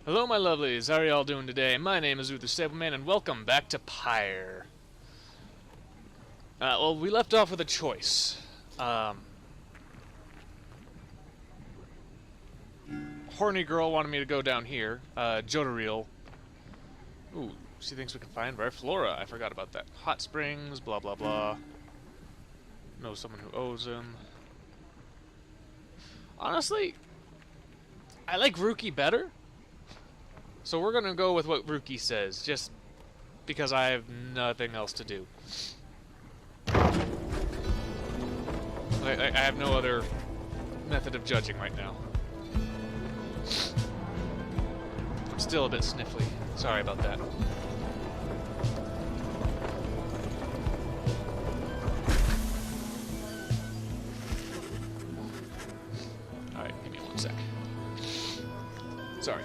Hello my lovelies, how are y'all doing today? My name is Uther Stableman and welcome back to Pyre. Well, we left off with a choice. Horny girl wanted me to go down here, Jodariel. Ooh, she thinks we can find rare flora, I forgot about that. Hot springs, blah blah blah. Know someone who owes him. Honestly, I like Rookie better. So we're gonna go with what Rookie says, just because I have nothing else to do. I have no other method of judging right now. I'm still a bit sniffly. Sorry about that. Alright, give me one sec. Sorry.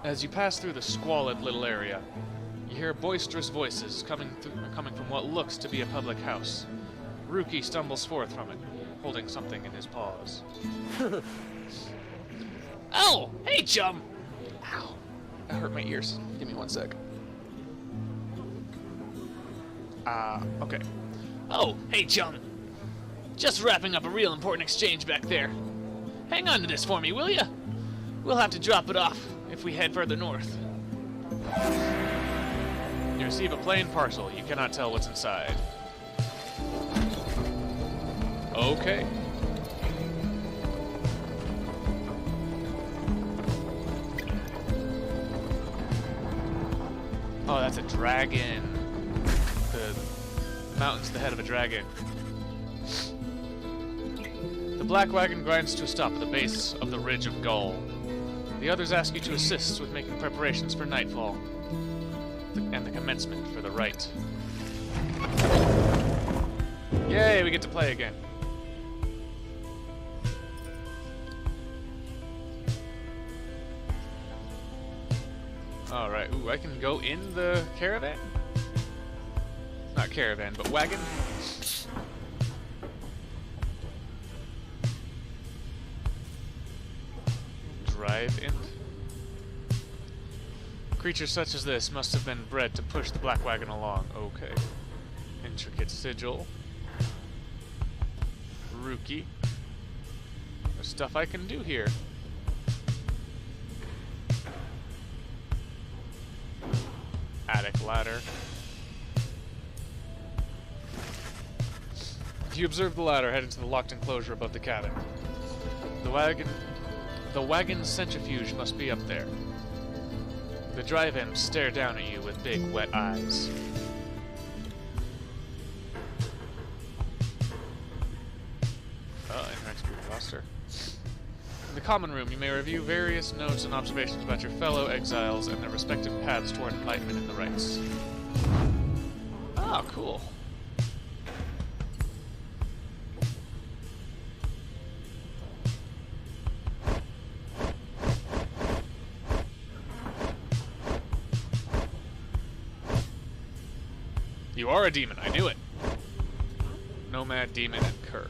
As you pass through the squalid little area, you hear boisterous voices coming from what looks to be a public house. Rookie stumbles forth from it, holding something in his paws. Oh! Hey, chum! Ow. That hurt my ears. Give me one sec. Okay. Oh, hey, chum! Just wrapping up a real important exchange back there. Hang on to this for me, will ya? We'll have to drop it off if we head further north. You receive a plain parcel. You cannot tell what's inside. Okay. Oh, that's a dragon. The mountain's the head of a dragon. The black wagon grinds to a stop at the base of the Ridge of Gull. The others ask you to assist with making preparations for nightfall and the commencement for the rite. Yay, we get to play again. Alright, ooh, I can go in the caravan? Not caravan, but wagon? Drive in. Creatures such as this must have been bred to push the black wagon along. Okay. Intricate sigil. Rookie. There's stuff I can do here. Attic ladder. If you observe the ladder, head into the locked enclosure above the cabin. The wagon's centrifuge must be up there. The drive imps stare down at you with big, wet eyes. Interact with roster. In the common room, you may review various notes and observations about your fellow exiles and their respective paths toward enlightenment in the rites. Oh, cool. You are a demon, I knew it. Nomad, demon, and cur.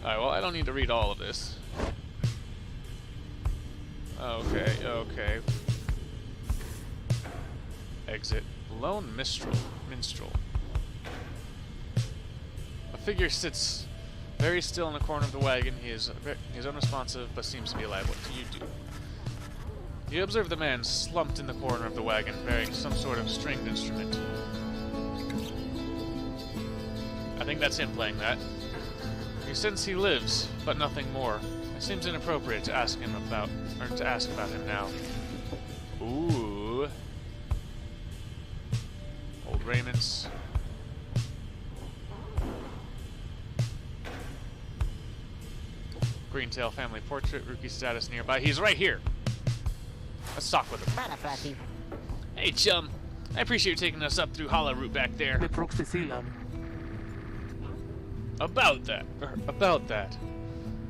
Alright, well, I don't need to read all of this. Okay. Exit. Lone minstrel. A figure sits very still in the corner of the wagon. He is unresponsive, but seems to be alive. What do you do? You observe the man slumped in the corner of the wagon, bearing some sort of stringed instrument. I think that's him playing that. You sense he lives, but nothing more. It seems inappropriate to ask about him now. Ooh. Old raiments. Greentail family portrait, Rookie status nearby. He's right here! Let's talk with him. Hey, chum. I appreciate you taking us up through Hollow Route back there. About that.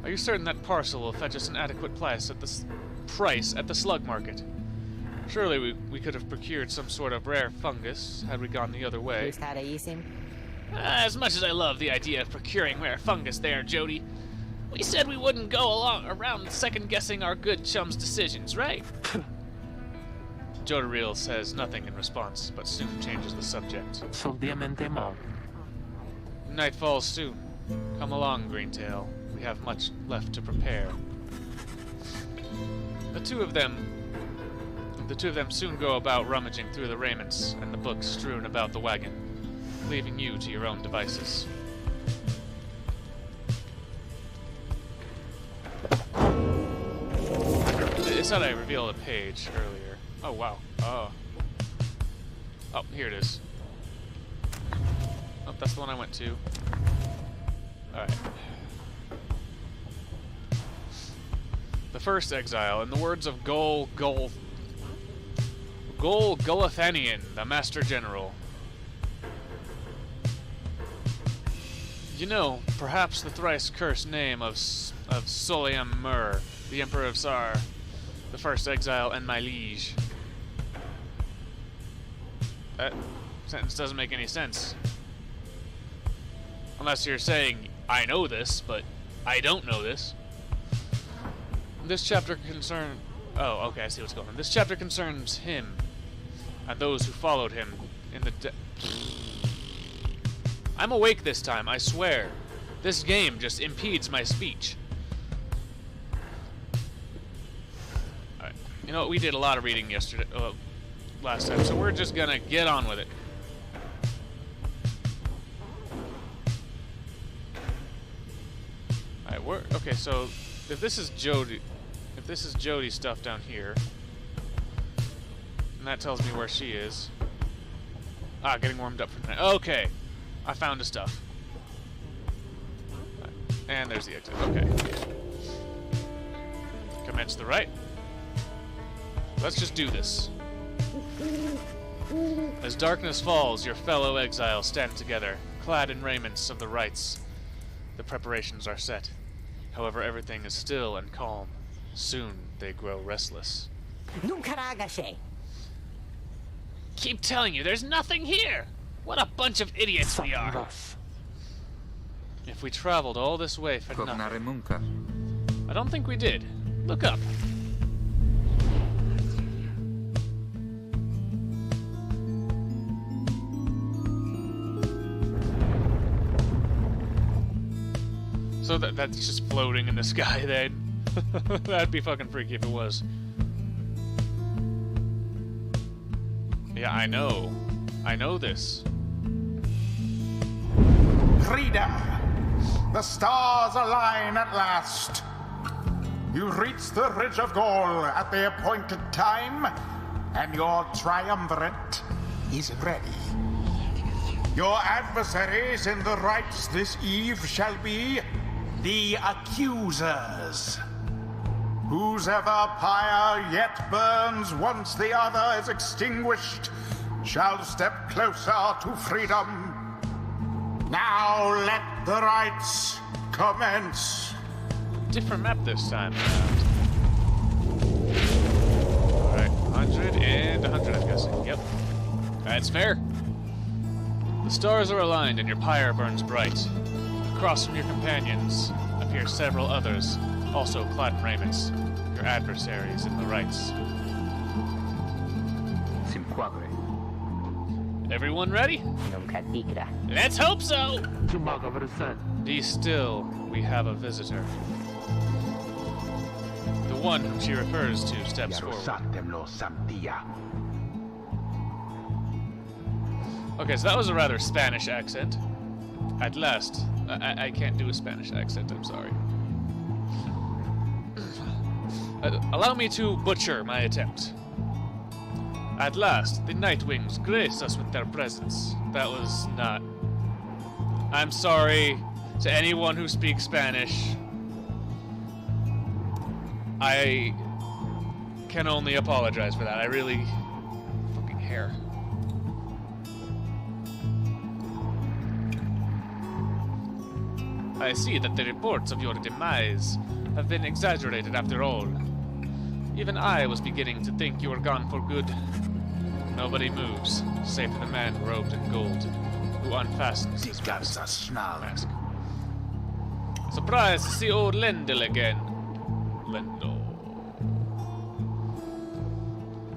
Are you certain that parcel will fetch us an adequate price at the slug market? Surely we could have procured some sort of rare fungus had we gone the other way. As much as I love the idea of procuring rare fungus there, Jody, we said we wouldn't go around second-guessing our good chum's decisions, right? Jodariel says nothing in response, but soon changes the subject. Soldiamente mal. Night falls soon. Come along, Greentail. We have much left to prepare. The two of them soon go about rummaging through the raiments and the books strewn about the wagon, leaving you to your own devices. It said I revealed a page earlier. Oh, wow. Oh, here it is. Oh, that's the one I went to. Alright. The first exile, in the words of Golathanian, the Master General. You know, perhaps the thrice cursed name of Soliam Mur, the Emperor of Sar, the first exile and my liege. That sentence doesn't make any sense. Unless you're saying, I know this, but I don't know this. This chapter concerns... Oh, okay, I see what's going on. This chapter concerns him and those who followed him in the... I'm awake this time, I swear. This game just impedes my speech. Alright. You know what, we did a lot of reading yesterday, last time, so we're just gonna get on with it. Alright, okay, so if this is Jody's stuff down here, and that tells me where she is. Ah, getting warmed up for tonight. Okay, I found the stuff. And there's the exit. Okay. Commence the right. Let's just do this. As darkness falls, your fellow exiles stand together, clad in raiments of the rites. The preparations are set. However, everything is still and calm. Soon they grow restless. Keep telling you, there's nothing here! What a bunch of idiots we are! If we traveled all this way for nothing... I don't think we did. Look up. So that's just floating in the sky then? That'd be fucking freaky if it was. Yeah, I know. I know this. Freedom! The stars align at last. You reach the Ridge of Gold at the appointed time, and your triumvirate is ready. Your adversaries in the rites this eve shall be the accusers. Whose ever pyre yet burns once the other is extinguished shall step closer to freedom. Now let the rites commence. Different map this time around. Alright, 100 and 100 I'm guessing. Yep. That's fair. The stars are aligned and your pyre burns bright. Across from your companions appear several others, also clad in raiments, your adversaries in the rites. Everyone ready? Let's hope so! Be still, we have a visitor. The one whom she refers to steps forward. Okay, so that was a rather Spanish accent. At last. I can't do a Spanish accent, I'm sorry. Allow me to butcher my attempt. At last, the Nightwings grace us with their presence. That was not... I'm sorry to anyone who speaks Spanish. I can only apologize for that. I really... fucking hair. I see that the reports of your demise have been exaggerated after all. Even I was beginning to think you were gone for good. Nobody moves, save for the man robed in gold, who unfastens his That's a snarl. mask. Surprised to see old Lendl again. Lendl.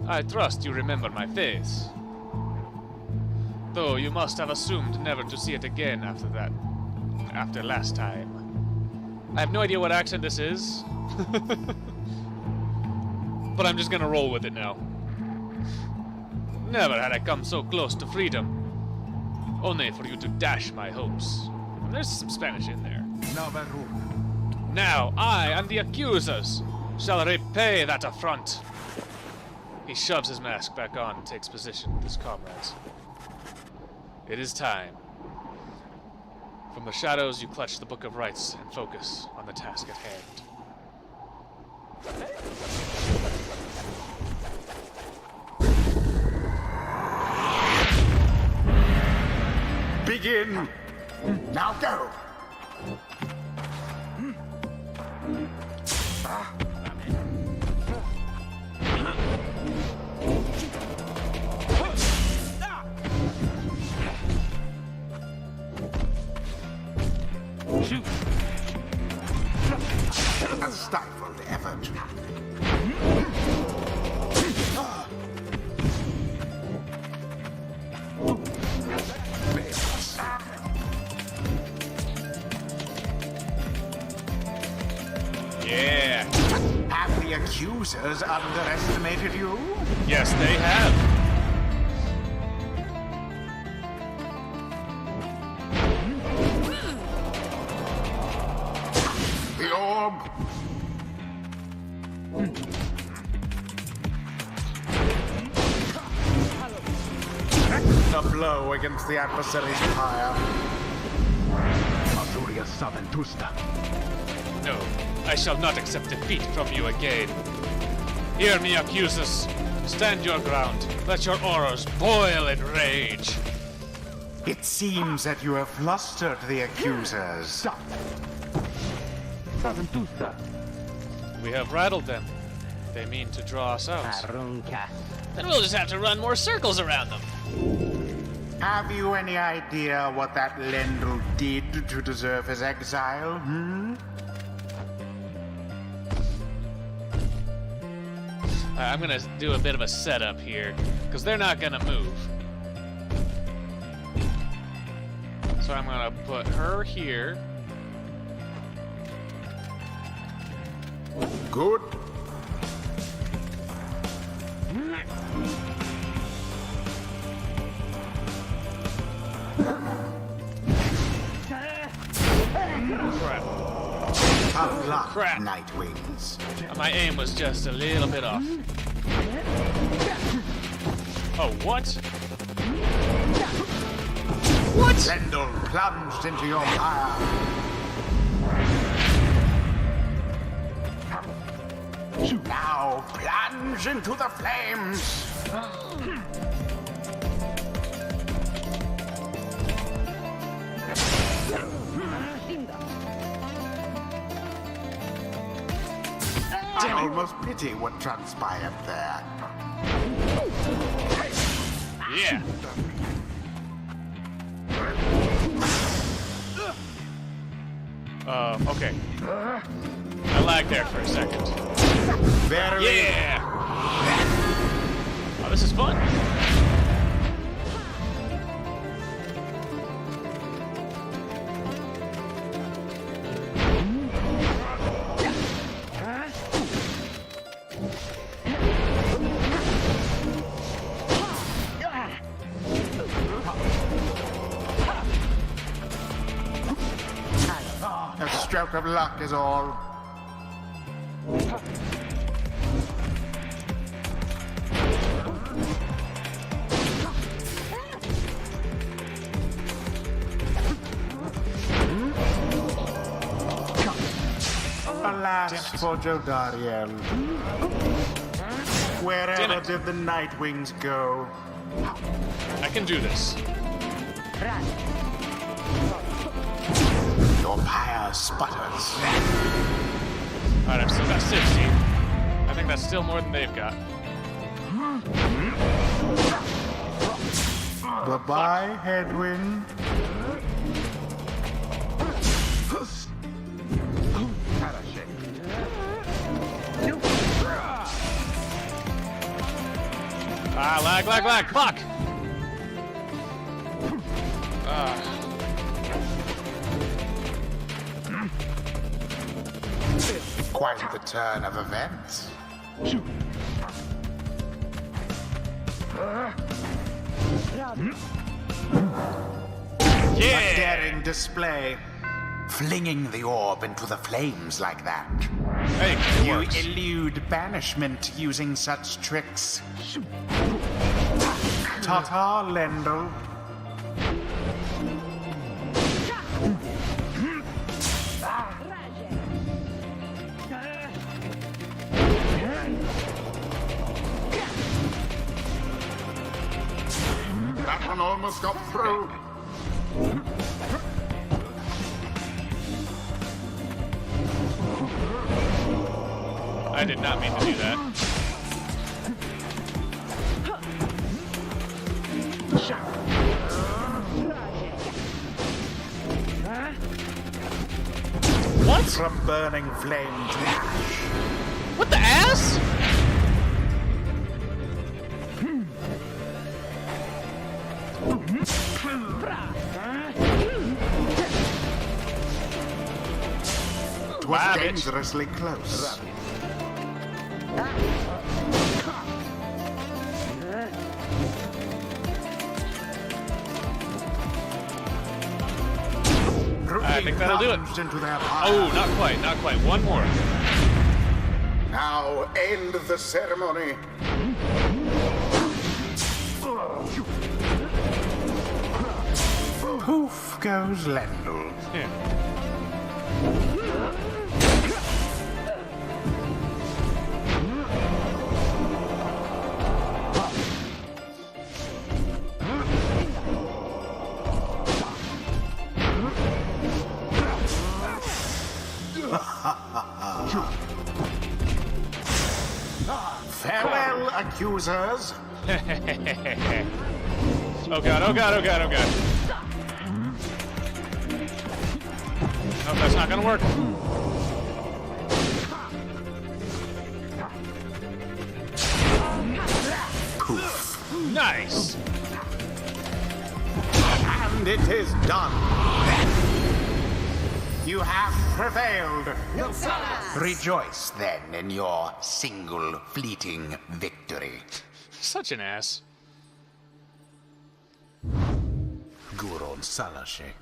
I trust you remember my face. Though you must have assumed never to see it again after that. After last time. I have no idea what accent this is. But I'm just gonna roll with it now. Never had I come so close to freedom. Only for you to dash my hopes. And there's some Spanish in there. Now I and the accusers shall repay that affront. He shoves his mask back on and takes position with his comrades. It is time. From the shadows you clutch the Book of Rites and focus on the task at hand. Begin! Now go! Shoot! A stifled effort. Yeah! Have the accusers underestimated you? Yes, they have. The orb. A blow against the adversary's pyre. No, I shall not accept defeat from you again. Hear me, accusers. Stand your ground. Let your auras boil in rage. It seems that you have flustered the accusers. We have rattled them. They mean to draw us out. Then we'll just have to run more circles around them. Have you any idea what that Lendl did to deserve his exile, I'm gonna do a bit of a setup here, because they're not gonna move. So I'm gonna put her here. Good. Crap. Tough luck, Crap. Nightwings. My aim was just a little bit off. Oh, what? What? Lendl plunged into your pyre. Now plunge into the flames. I almost pity what transpired there. Yeah. Okay. I lagged there for a second. Very Yeah! Oh, this is fun. A stroke of luck is all. Alas for Jodariel. Damn Wherever it. did the Nightwings go? I can do this. Your pyre sputters. Alright, I've still got 60. I think that's still more than they've got. Bye-bye, headwind. Ah, lag, fuck! Quite the turn of events. Yeah! A daring display. Flinging the orb into the flames like that. Hey, it You works. elude banishment using such tricks. Ta-ta, Lendl. That one almost got through. I did not mean to do that. What? From burning flame to ash. What the ass? It was Wow, bitch. dangerously close. I think that'll do it. Plunged into their Oh, not quite, not quite. One more. Now end the ceremony. Poof goes Lendl. Yeah. Farewell, accusers. Oh god, oh god, oh god, oh god. Nope, that's not gonna work. Poof. Nice! And it is done. You have prevailed. Rejoice then in your single fleeting victory. Such an ass. Guron Salashe.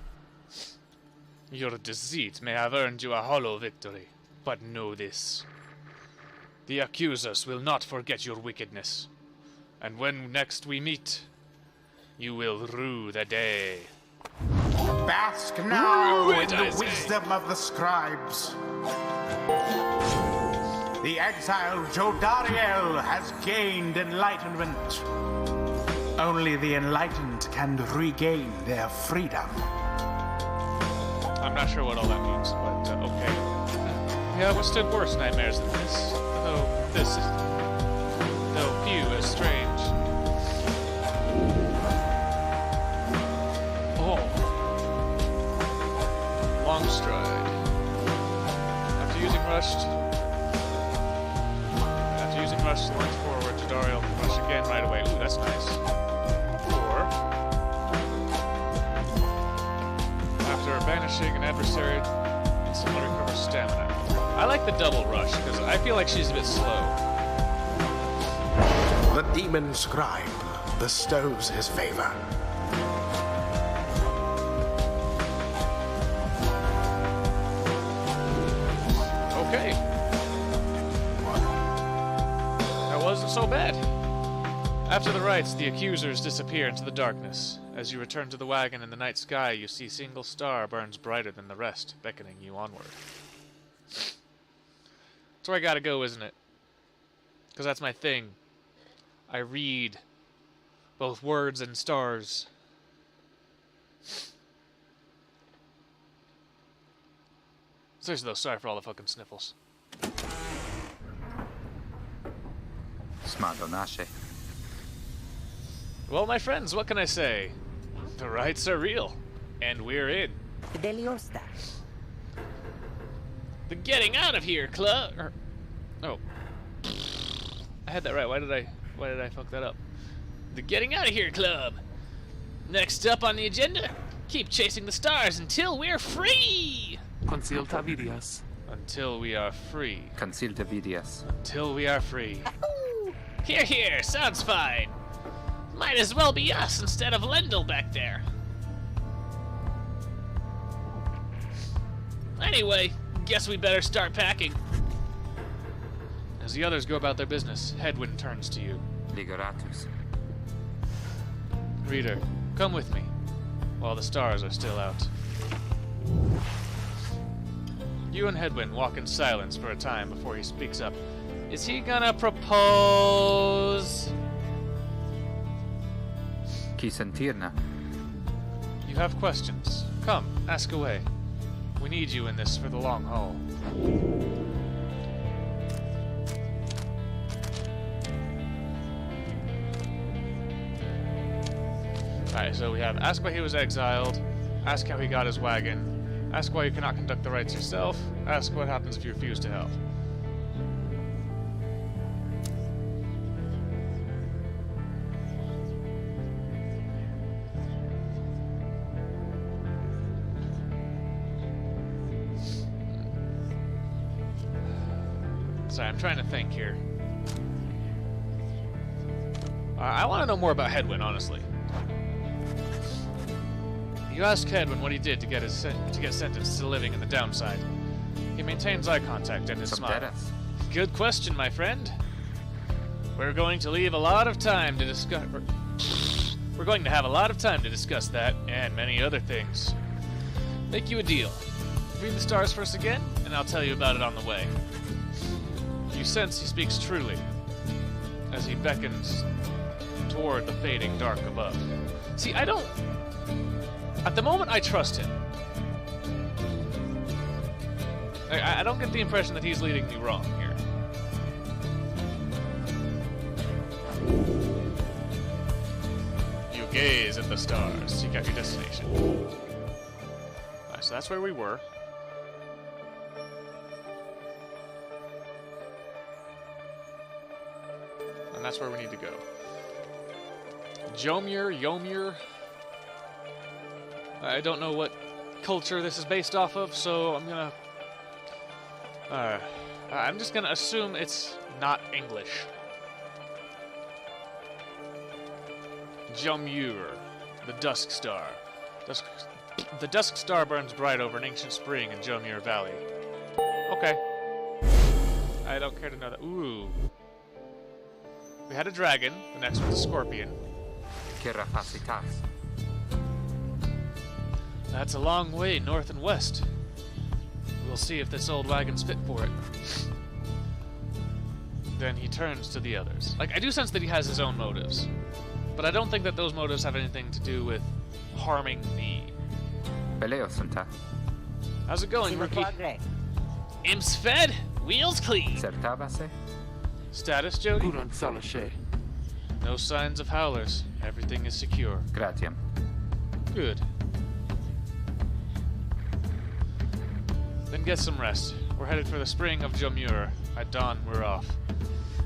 Your deceit may have earned you a hollow victory, but know this. The accusers will not forget your wickedness, and when next we meet, you will rue the day. Bask now Rue in it, I the say. wisdom of the scribes. The exiled Jodariel has gained enlightenment. Only the enlightened can regain their freedom. I'm not sure what all that means, but okay. Yeah, what stood worse nightmares than this? Though few as strange. Oh. Long stride. After using rush to lunge forward, Jodariel can rush again right away. Ooh, that's nice. Or after banishing an adversary, instantly recover stamina. I like the double rush, because I feel like she's a bit slow. The demon scribe bestows his favor. Okay. That wasn't so bad. After the rites, the accusers disappear into the darkness. As you return to the wagon in the night sky, you see a single star burns brighter than the rest, beckoning you onward. That's where I gotta go, isn't it? Because that's my thing. I read both words and stars. Seriously though, sorry for all the fucking sniffles. Smadonashe. Well, my friends, what can I say? The rights are real, and we're in. Deliosta. The Getting Out of Here Club. Oh, I had that right. Why did I fuck that up? The Getting Out of Here Club. Next up on the agenda, keep chasing the stars until we're free. Consilta vidias. Until we are free. Consilta vidias. Until we are free. Here, here. Sounds fine. Might as well be us instead of Lendl back there. Anyway, guess we better start packing. As the others go about their business, Hedwyn turns to you. Ligoratus. Reader, come with me, while the stars are still out. You and Hedwyn walk in silence for a time before he speaks up. Is he gonna propose? Qui sentirna. You have questions. Come, ask away. We need you in this for the long haul. Alright, so we have ask why he was exiled, ask how he got his wagon, ask why you cannot conduct the rites yourself, ask what happens if you refuse to help. Sorry, I'm trying to think here. I want to know more about Hedwyn, honestly. You ask Hedwyn what he did to get sentenced to living in the downside. He maintains eye contact and his smile. Subteras. Good question, my friend. We're going to leave a lot of time to discuss. We're going to have a lot of time to discuss that and many other things. Make you a deal. Read the stars first again, and I'll tell you about it on the way. You sense he speaks truly, as he beckons toward the fading dark above. See, I don't... At the moment, I trust him. I don't get the impression that he's leading me wrong here. You gaze at the stars, seek out your destination. Alright, so that's where we were. And that's where we need to go. Yomir. I don't know what culture this is based off of, so I'm just gonna assume it's not English. Jomur, the Dusk Star. The Dusk Star burns bright over an ancient spring in Jomur Valley. Okay. I don't care to know that. Ooh. We had a dragon, the next one's a scorpion. Kerafacitas. That's a long way north and west. We'll see if this old wagon's fit for it. Then he turns to the others. Like, I do sense that he has his own motives, but I don't think that those motives have anything to do with harming me. Peleosanta. How's it going, rookie? Imps fed, wheels clean. Certabase. Status, Jody? Kuran salashe. No signs of howlers. Everything is secure. Gratiam. Good. Then get some rest. We're headed for the spring of Jomur. At dawn, we're off.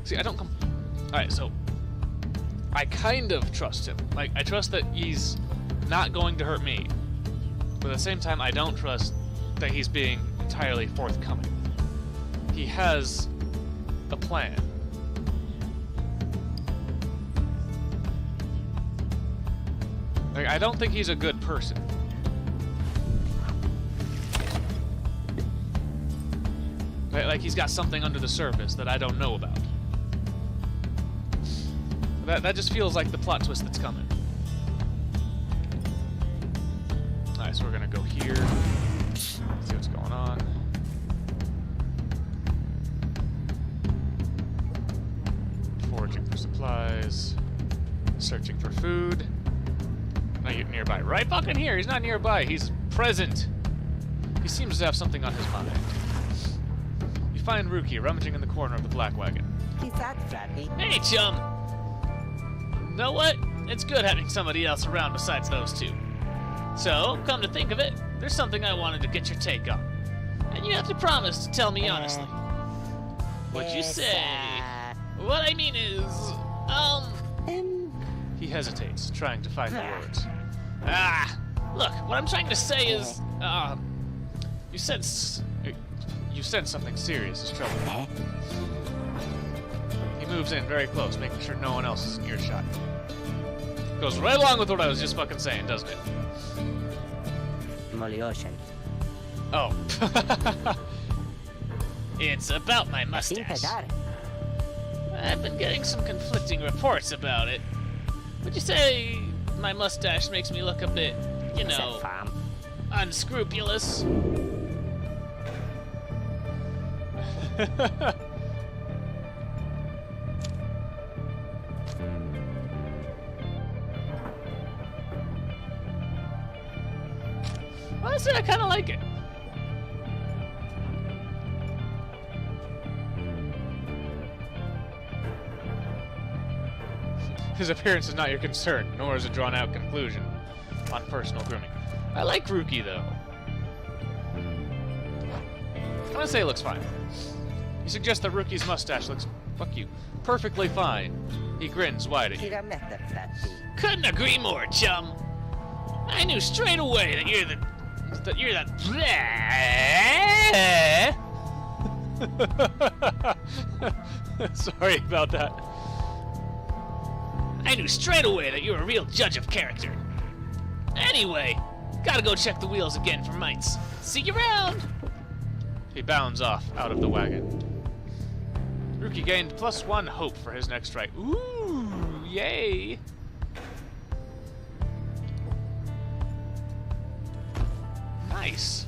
See, I don't Alright, so... I kind of trust him. Like, I trust that he's not going to hurt me. But at the same time, I don't trust that he's being entirely forthcoming. He has a plan. Like, I don't think he's a good person. Like he's got something under the surface that I don't know about. That just feels like the plot twist that's coming. Alright, so we're gonna go here. See what's going on. Foraging for supplies. Searching for food. Not nearby. Right fucking here! He's not nearby, he's present! He seems to have something on his mind. You find Ruki rummaging in the corner of the black wagon. Hey, chum! Know what? It's good having somebody else around besides those two. So, come to think of it, there's something I wanted to get your take on. And you have to promise to tell me honestly. What'd you say? What I mean is, He hesitates, trying to find the words. Look, what I'm trying to say is, you sense something serious is troubling you. He moves in very close, making sure no one else is in earshot. Goes right along with what I was just fucking saying, doesn't it? Oh. It's about my mustache. I've been getting some conflicting reports about it. Would you say my mustache makes me look a bit, you know, unscrupulous? Honestly, I kind of like it. His appearance is not your concern, nor is a drawn-out conclusion on personal grooming. I like Rookie, though. I'm gonna say it looks fine. He suggests that Rookie's mustache looks, fuck you, perfectly fine. He grins wide at you. Couldn't agree more, chum. I knew straight away that you're that Sorry about that. I knew straight away that you're a real judge of character. Anyway, gotta go check the wheels again for mites. See you around! He bounds off out of the wagon. Rookie gained +1 hope for his next strike. Ooh, yay! Nice.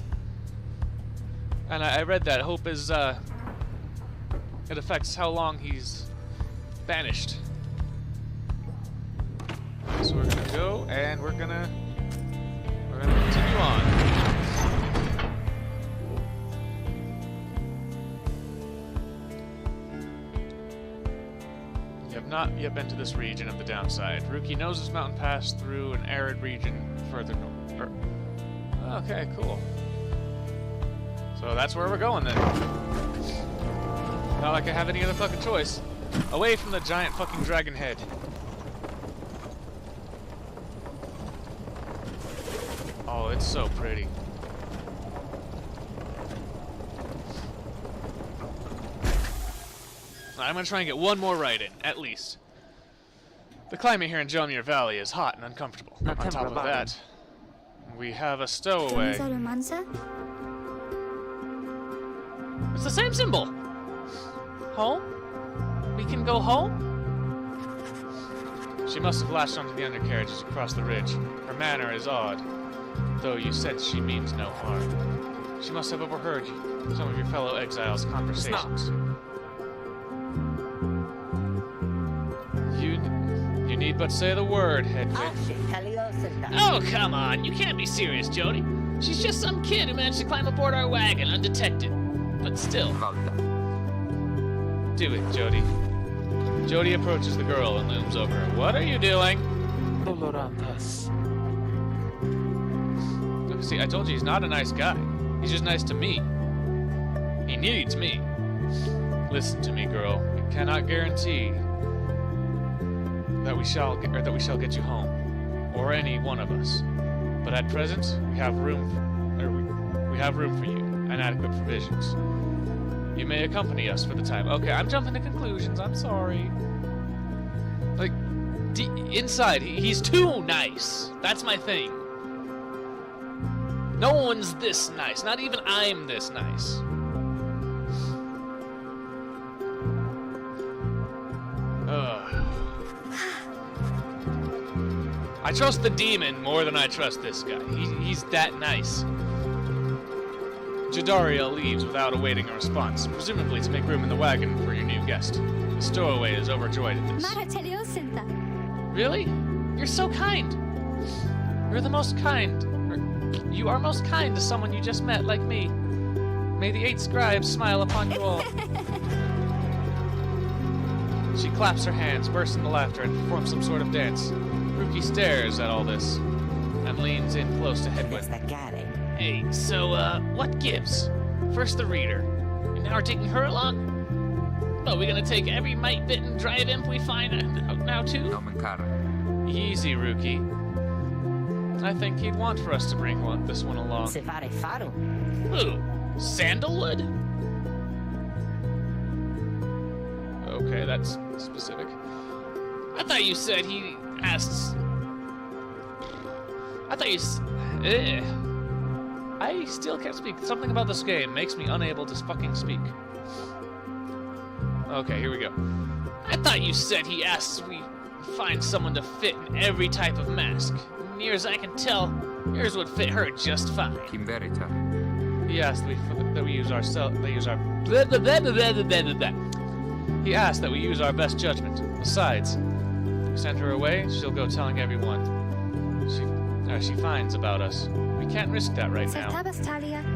And I read that hope is, it affects how long he's banished. So we're gonna go, and we're gonna continue on. You have not yet been to this region of the downside. Rookie knows this mountain passed through an arid region further north. Okay, cool. So that's where we're going then. Not like I have any other fucking choice. Away from the giant fucking dragon head. Oh, it's so pretty. I'm gonna try and get one more right in, at least. The climate here in Jomir Valley is hot and uncomfortable. On top of that, we have a stowaway. It's the same symbol. Home? We can go home? She must have latched onto the undercarriage as you crossed the ridge. Her manner is odd, though you sense she means no harm. She must have overheard some of your fellow exiles' conversations. You need but say the word, Hedwig. Oh, come on. You can't be serious, Jody. She's just some kid who managed to climb aboard our wagon undetected. But still. Do it, Jody. Jody approaches the girl and looms over her. What are you doing? Dolorantas. Look, see, I told you he's not a nice guy. He's just nice to me. He needs me. Listen to me, girl. We cannot guarantee that we shall get you home, or any one of us. But at present, we have room for you and adequate provisions. You may accompany us for the time. Okay, I'm jumping to conclusions. I'm sorry. Like, inside, he's too nice. That's my thing. No one's this nice. Not even I'm this nice. I trust the demon more than I trust this guy. He's that nice. Jadaria leaves without awaiting a response, presumably to make room in the wagon for your new guest. The stowaway is overjoyed at this. Really? You're so kind. You're the most kind. You are most kind to someone you just met, like me. May the 8 scribes smile upon you all. She claps her hands, bursts into laughter, and performs some sort of dance. Rookie stares at all this and leans in close to Hedwig. Hey, so, what gives? First the reader, and now we're taking her along? Well, we gonna take every mite-bitten drive imp we find out now, too? Nomen cara. Easy, Rookie. I think he'd want for us to bring this one along. Ooh, sandalwood? Okay, that's specific. I thought you said he asked... I still can't speak. Something about this game makes me unable to fucking speak. Okay, here we go. I thought you said he asked we find someone to fit in every type of mask. Near as I can tell, yours would fit her just fine. Kim verita. He asked that we use our He asked that we use our best judgment. Besides, if we send her away, she'll go telling everyone she finds about us. We can't risk that right now.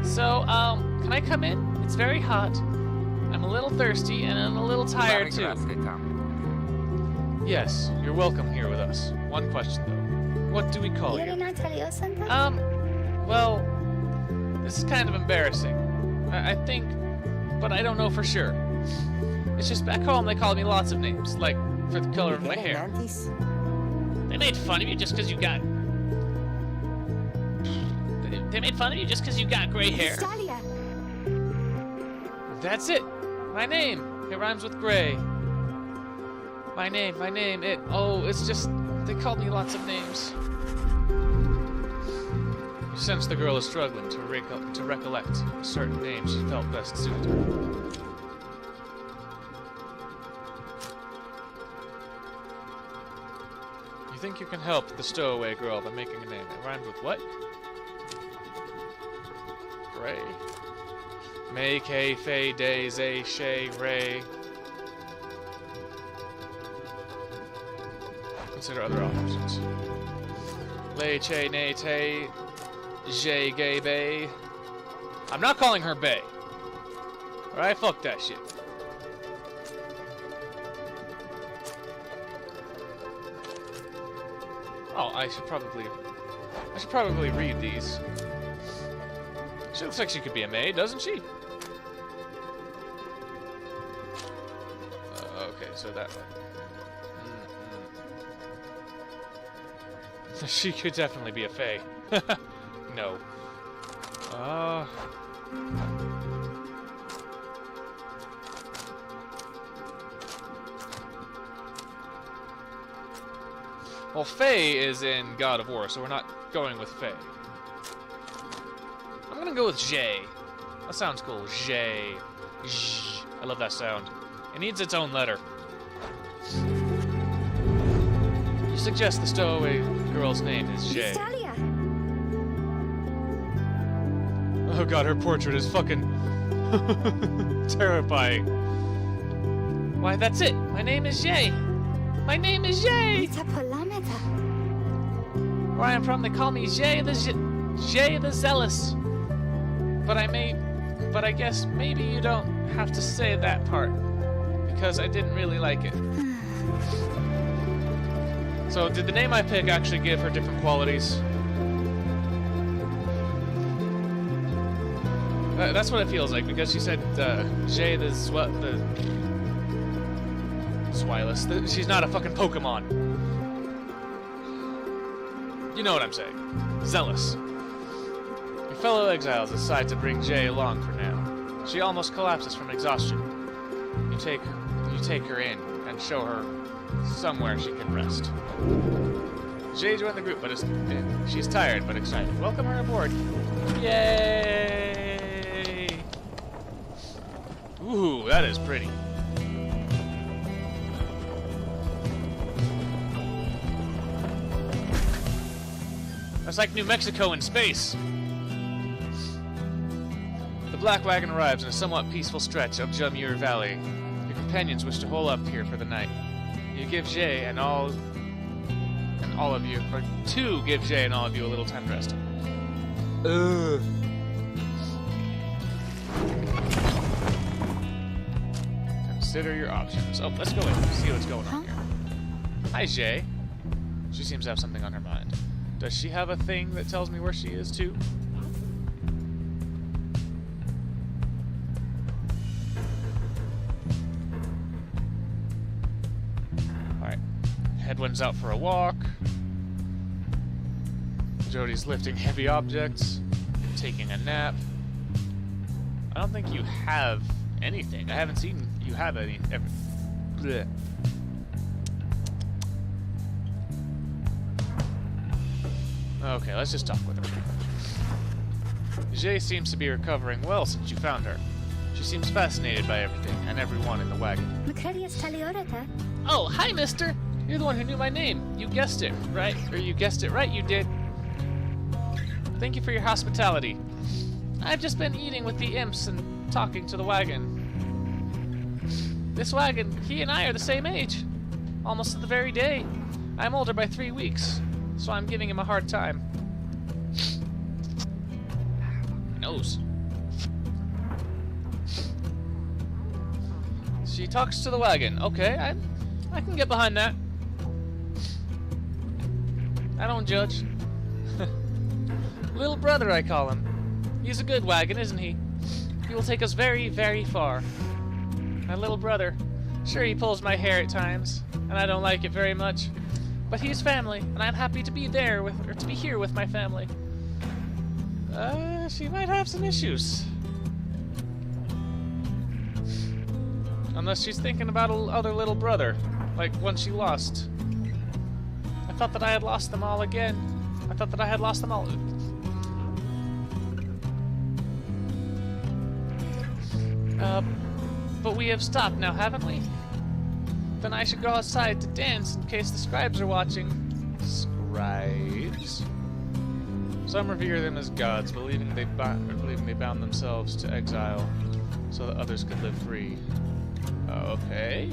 So, can I come in? It's very hot. I'm a little thirsty and I'm a little tired too. Yes, you're welcome here with us. One question though. What do we call you? Well, this is kind of embarrassing. I think, but I don't know for sure. It's just back home they call me lots of names, like for the color of my hair. They made fun of you just because you got... They made fun of you just because you got gray hair. That's it. My name. It rhymes with gray. My name. It's just... They called me lots of names. You sense the girl is struggling to recollect a certain name she felt best suited her. You think you can help the stowaway girl by making a name. It rhymes with what? Gray. May, K, Fay, Day, Zay, Shay, Ray. Consider other options. Lay, Che, Nay, Tay, Jay, Gay, Bay. I'm not calling her Bay. Alright, fuck that shit. Oh, I should probably read these. She looks like she could be a maid, doesn't she? Okay, so that one. She could definitely be a fae. No. Well, Fae is in God of War, so we're not going with Fae. I'm gonna go with J. That sounds cool. J. J. I love that sound. It needs its own letter. You suggest the stowaway girl's name is J. Oh god, her portrait is fucking terrifying. Why, that's it. My name is Jay. My name is Jay. Where I am from, they call me Jay the Zealous. But I guess maybe you don't have to say that part because I didn't really like it. So, did the name I pick actually give her different qualities? That's what it feels like, because she said, Jay the Swilus. She's not a fucking Pokemon. You know what I'm saying. Zealous. Your fellow exiles decide to bring Jay along for now. She almost collapses from exhaustion. You take her in and show her somewhere she can rest. Jay joined the group, but she's tired but excited. Welcome her aboard. Yay! Ooh, that is pretty. That's like New Mexico in space. The Black Wagon arrives in a somewhat peaceful stretch of Jamur Valley. Your companions wish to hole up here for the night. You give Jay and all of you, or to give Jay and all of you a little time to rest. Consider your options. Oh, let's go in and see what's going on here. Hi, Jay. She seems to have something on her mind. Does she have a thing that tells me where she is, too? Alright. Hedwin's out for a walk. Jody's lifting heavy objects, taking a nap. I don't think you have anything. I haven't seen you have any. Bleh. Okay, let's just talk with her. Jay seems to be recovering well since you found her. She seems fascinated by everything and everyone in the wagon. Oh, hi, mister! You're the one who knew my name. You guessed it, right? Or you guessed it right, you did. Thank you for your hospitality. I've just been eating with the imps and talking to the wagon. This wagon, he and I are the same age. Almost to the very day. I'm older by 3 weeks, so I'm giving him a hard time. My nose. She talks to the wagon. Okay, I can get behind that. I don't judge. Little brother, I call him. He's a good wagon, isn't he? He will take us very, very far. My little brother. Sure, he pulls my hair at times, and I don't like it very much. But he's family, and I'm happy to be there with, or to be here with my family. She might have some issues. Unless she's thinking about other little brother, like one she lost. I thought that I had lost them all again. I thought that I had lost them all. But we have stopped now, haven't we? Then I should go outside to dance in case the scribes are watching. Scribes? Some revere them as gods, believing they bound themselves to exile so that others could live free. Okay.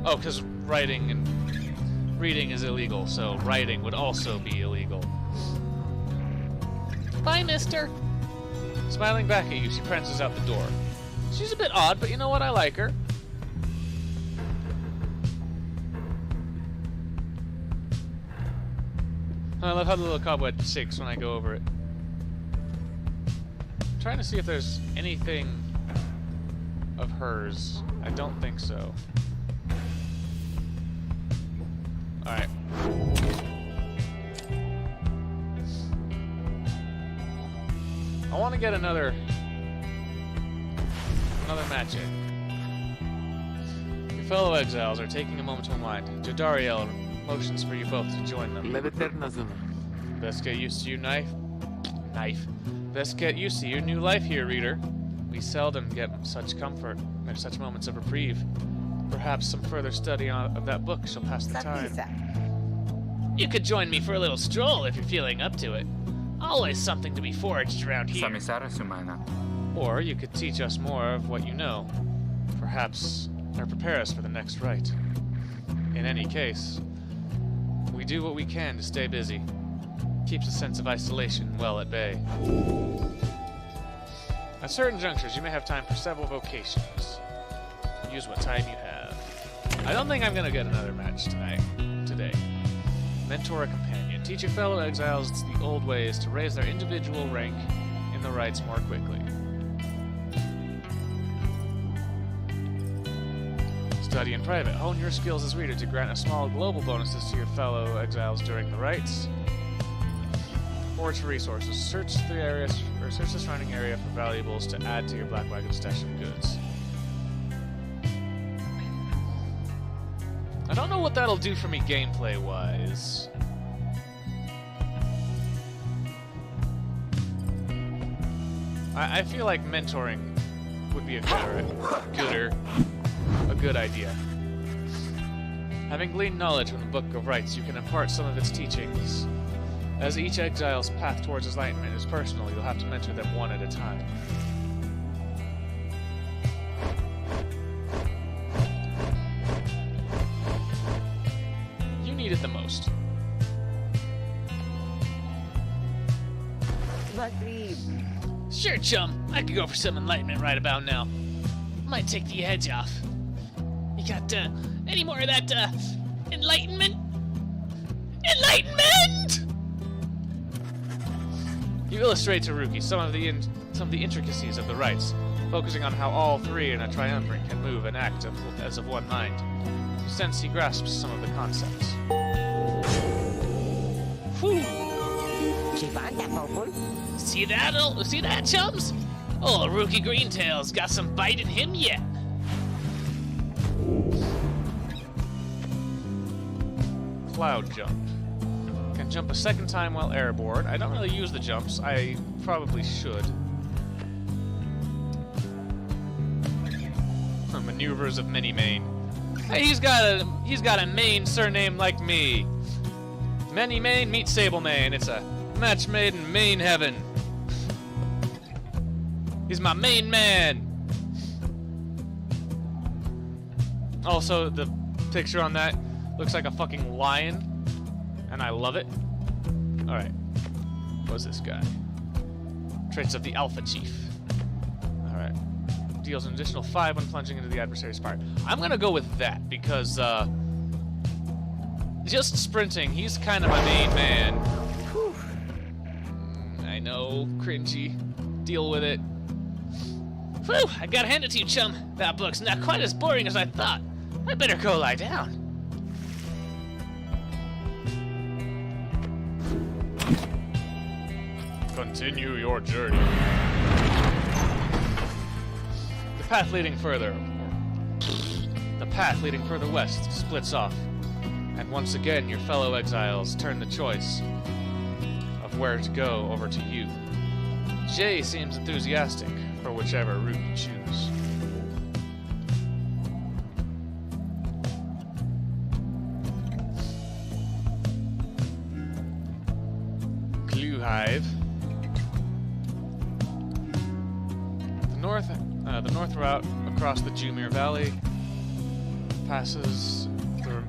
Oh, because writing and reading is illegal, so writing would also be illegal. Bye, mister! Smiling back at you, she prances out the door. She's a bit odd, but you know what? I like her. I love how the little cobweb shakes when I go over it. I'm trying to see if there's anything of hers. I don't think so. Alright. I want to get another match in. Your fellow exiles are taking a moment to unwind. Jodariel motions for you both to join them. Best get used to your knife. Best get used to your new life here, reader. We seldom get such comfort in such moments of reprieve. Perhaps some further study of that book shall pass the time. You could join me for a little stroll if you're feeling up to it. Always something to be foraged around here. Or you could teach us more of what you know. Perhaps, or prepare us for the next rite. In any case, we do what we can to stay busy. Keeps a sense of isolation well at bay. At certain junctures, you may have time for several vocations. Use what time you have. I don't think I'm gonna get another match today. Mentor a companion. Teach your fellow exiles the old ways to raise their individual rank in the rites more quickly. Study in private. Hone your skills as reader to grant a small global bonuses to your fellow exiles during the rites. Forage for resources. Search the surrounding area for valuables to add to your Black Wagon stash of goods. I don't know what that'll do for me gameplay-wise. I feel like mentoring would be a good idea. Having gleaned knowledge from the Book of Rites, you can impart some of its teachings. As each exile's path towards enlightenment is personal, you'll have to mentor them one at a time. You need it the most. Sure, chum. I could go for some enlightenment right about now. Might take the edge off. You got, any more of that, enlightenment? Enlightenment! You illustrate to Ruki some of the intricacies of the rites, focusing on how all three in a triumvirate can move and act as of one mind. You sense he grasps some of the concepts. Whew. See that, chums? Old Rookie Greentail's got some bite in him yet. Cloud jump. Can jump a second time while airborne. I don't really use the jumps. I probably should. Maneuvers of Many-Mane. Hey, he's got a Mane surname like me. Many-Mane meet Sable-Mane. It's a match made in Mane heaven. He's my main man. Also, the picture on that looks like a fucking lion, and I love it. Alright. What's this guy? Traits of the Alpha Chief. Alright. Deals an additional 5 when plunging into the adversary's part. I'm gonna go with that, because, just sprinting, he's kind of my main man. Whew. I know, cringy. Deal with it. Whew, I gotta hand it to you, chum. That book's not quite as boring as I thought. I better go lie down. Continue your journey. The path leading further west splits off, and once again your fellow exiles turn the choice of where to go over to you. Jay seems enthusiastic for whichever route you choose. Glue Hive. The north route across the Jumir Valley passes the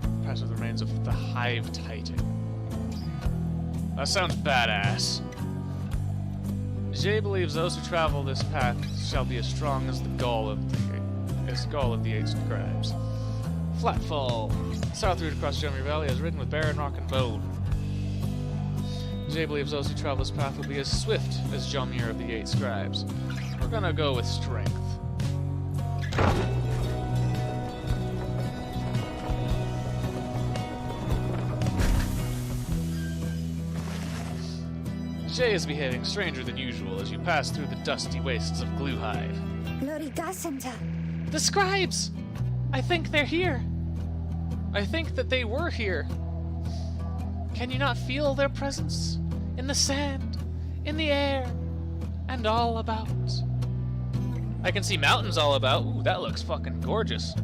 remains of the Hive Titan. That sounds badass. Jay believes those who travel this path shall be as strong as the gall of the 8 scribes. Flatfall. South route across Jumir Valley is ridden with barren rock and bone. Jay believes those who travel this path will be as swift as Jomir of the 8 scribes. We're gonna go with strength. Jay is behaving stranger than usual as you pass through the dusty wastes of Glue Hive. The scribes! I think they're here. I think that they were here. Can you not feel their presence? In the sand, in the air, and all about. I can see mountains all about. Ooh, that looks fucking gorgeous.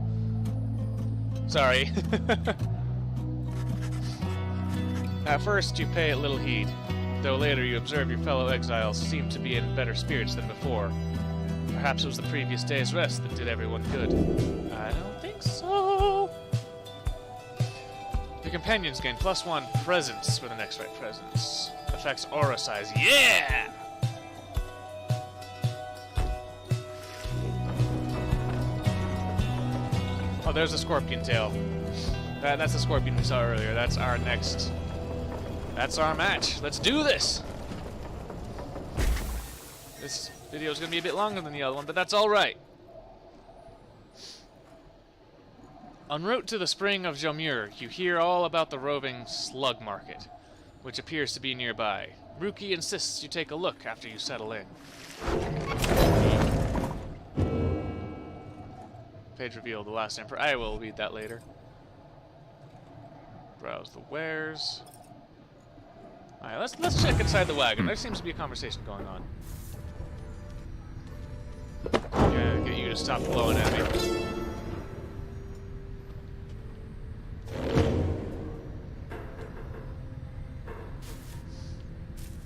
Sorry. At first, you pay it little heed, though later you observe your fellow exiles seem to be in better spirits than before. Perhaps it was the previous day's rest that did everyone good. I don't think so. Your companions gain +1 presence with the next right presence. Affects aura size. Yeah! Oh, there's a scorpion tail. That's the scorpion we saw earlier. That's our next... That's our match. Let's do this! This video is going to be a bit longer than the other one, but that's alright. En route to the spring of Jomur, you hear all about the roving slug market, which appears to be nearby. Ruki insists you take a look after you settle in. Page revealed the last emperor. I will read that later. Browse the wares. Alright, let's check inside the wagon. There seems to be a conversation going on. Yeah, get you to stop blowing at me.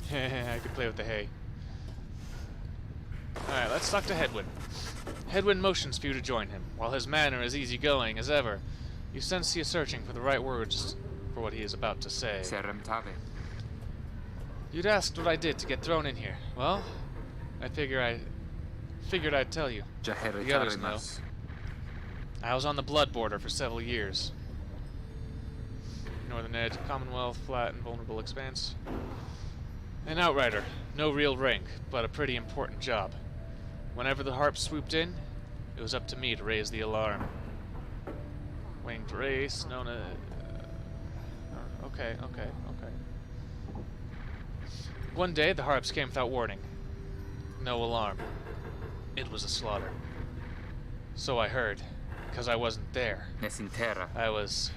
I could play with the hay. Alright, let's talk to Hedwyn. Hedwyn motions for you to join him. While his manner is easygoing as ever, you sense he is searching for the right words for what he is about to say. You'd asked what I did to get thrown in here. Well, I figured I'd tell you. The others know. I was on the blood border for several years. Northern Edge, Commonwealth, flat and vulnerable expanse. An outrider. No real rank, but a pretty important job. Whenever the harp swooped in, it was up to me to raise the alarm. Winged race, known as... okay. One day, the harps came without warning. No alarm. It was a slaughter. So I heard, because I wasn't there. Nesintera. I was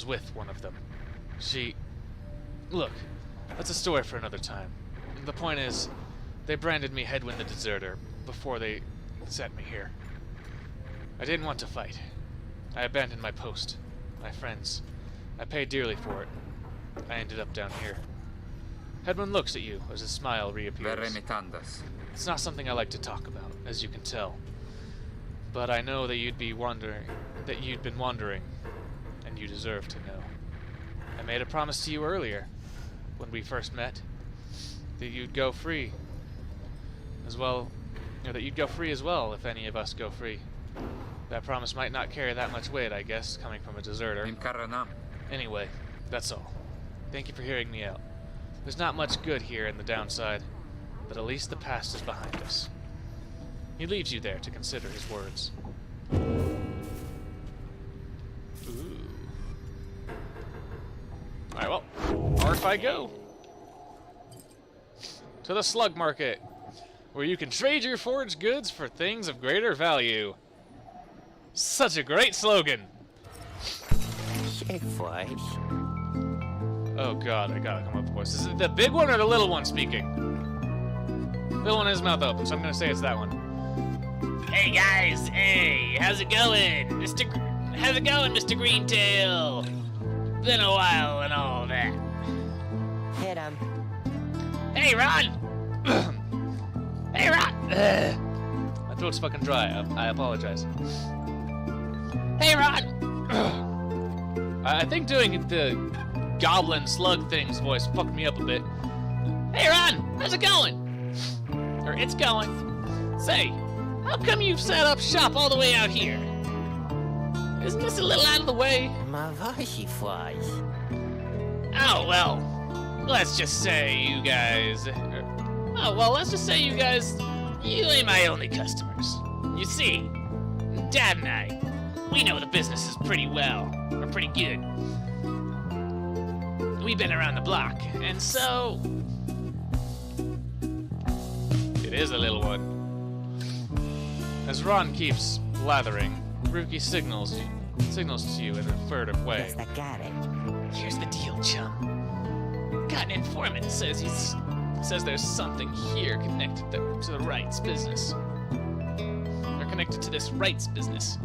with one of them. Look, that's a story for another time. The point is, they branded me Headwind the Deserter before they sent me here. I didn't want to fight. I abandoned my post, my friends. I paid dearly for it. I ended up down here. Headwind looks at you as his smile reappears. Verenitandas. It's not something I like to talk about, as you can tell. But I know that you'd been wondering, and you deserve to know. I made a promise to you earlier, when we first met, that you'd go free as well, or that you'd go free as well if any of us go free. That promise might not carry that much weight, I guess, coming from a deserter. Imkaranam. Anyway, that's all. Thank you for hearing me out. There's not much good here in the downside, but at least the past is behind us. He leaves you there to consider his words. Ooh. Alright, well, off I go. To the slug market, where you can trade your forged goods for things of greater value. Such a great slogan. Oh god, I gotta come up with a voice. Is it the big one or the little one speaking? Little one has his mouth open, so I'm gonna say it's that one. Hey guys, hey, how's it going? How's it going, Mr. Greentail? Been a while and all that. Hit him. Hey, Ron! Hey, Ron! My throat's fucking dry. I apologize. Hey, Ron! I think doing the goblin slug thing's voice fucked me up a bit. Hey, Ron! How's it going? Or it's going. Say, how come you've set up shop all the way out here? Isn't this a little out of the way? My voice flies. Oh, well, let's just say you guys... you ain't my only customers. You see, Dad and I, we know the business is pretty well, or pretty good. We've been around the block, and so... It is a little one. As Ron keeps blathering, Rookie signals to you in a furtive way. Yes, I got it. Here's the deal, chum. Got an informant says there's something here connected to the rights business. Or connected to this rights business.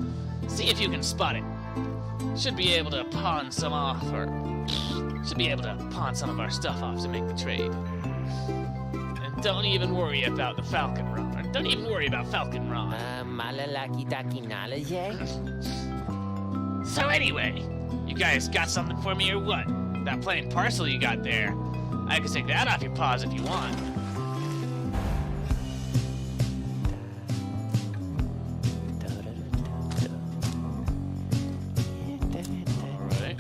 See if you can spot it. Should be able to pawn some of our stuff off to make the trade. And don't even worry about the Falcon Rod. Don't even worry about Falcon Rod. Malalaki taki knowledge, eh? So anyway, you guys got something for me or what? That plain parcel you got there. I can take that off your paws if you want. Alright.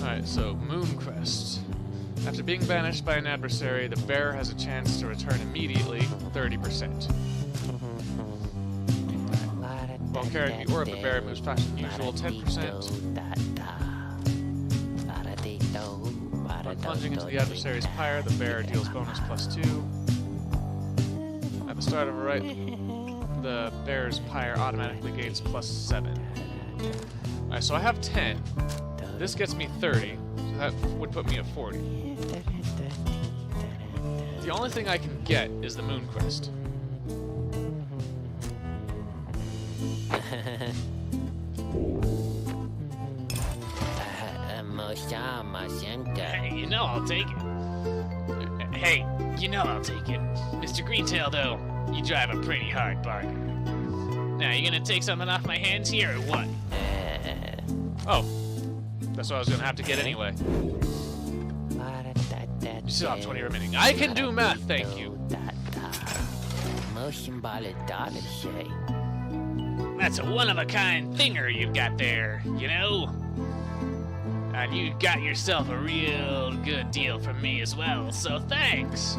Alright, so Mooncrest. After being banished by an adversary, the bearer has a chance to return immediately 30%. While carrying the orb, the bearer moves past the usual 10%. When plunging into the adversary's pyre, the bearer deals bonus +2. At the start of a right, the bearer's pyre automatically gains +7. Alright, so I have 10. This gets me 30, so that would put me at 40. The only thing I can get is the Mooncrest. Hey, you know I'll take it. Hey, you know I'll take it. Mr. Greentail, though, you drive a pretty hard bargain. Now, you gonna take something off my hands here, or what? Oh. That's what I was gonna have to get anyway. You still have 20 remaining. I can do math, thank you. motion ballad dollar say. That's a one-of-a-kind thinger you've got there, you know? And you got yourself a real good deal from me as well, so thanks.